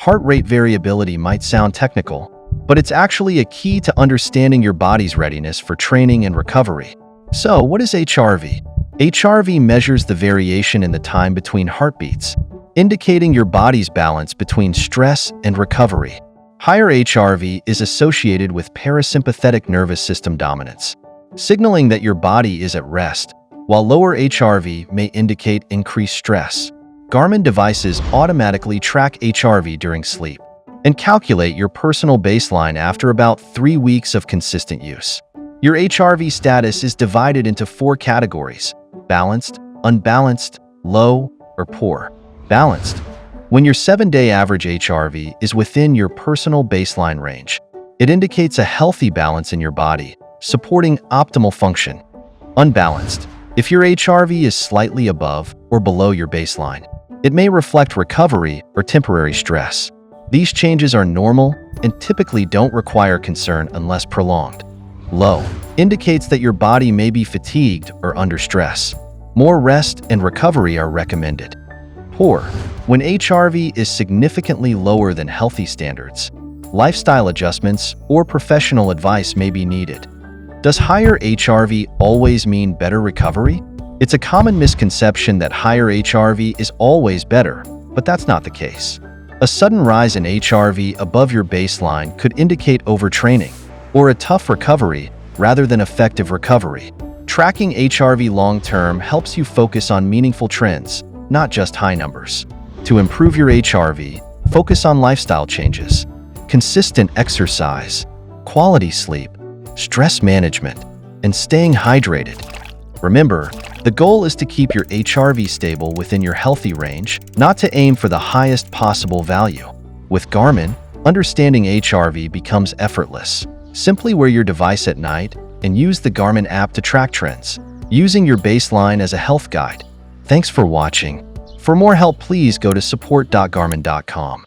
Heart rate variability might sound technical, but it's actually a key to understanding your body's readiness for training and recovery. So, what is HRV? HRV measures the variation in the time between heartbeats, indicating your body's balance between stress and recovery. Higher HRV is associated with parasympathetic nervous system dominance, signaling that your body is at rest, while lower HRV may indicate increased stress. Garmin devices automatically track HRV during sleep and calculate your personal baseline after about 3 weeks of consistent use. Your HRV status is divided into 4 categories: balanced, unbalanced, low, or poor. Balanced. When your 7-day average HRV is within your personal baseline range, it indicates a healthy balance in your body, supporting optimal function. Unbalanced. If your HRV is slightly above or below your baseline, it may reflect recovery or temporary stress. These changes are normal and typically don't require concern unless prolonged. Low indicates that your body may be fatigued or under stress. More rest and recovery are recommended. Poor. When HRV is significantly lower than healthy standards, lifestyle adjustments or professional advice may be needed. Does higher HRV always mean better recovery? It's a common misconception that higher HRV is always better, but that's not the case. A sudden rise in HRV above your baseline could indicate overtraining or a tough recovery rather than effective recovery. Tracking HRV long-term helps you focus on meaningful trends, not just high numbers. To improve your HRV, focus on lifestyle changes, consistent exercise, quality sleep, stress management, and staying hydrated. Remember, the goal is to keep your HRV stable within your healthy range, not to aim for the highest possible value. With Garmin, understanding HRV becomes effortless. Simply wear your device at night and use the Garmin app to track trends, using your baseline as a health guide. Thanks for watching. For more help, please go to support.garmin.com.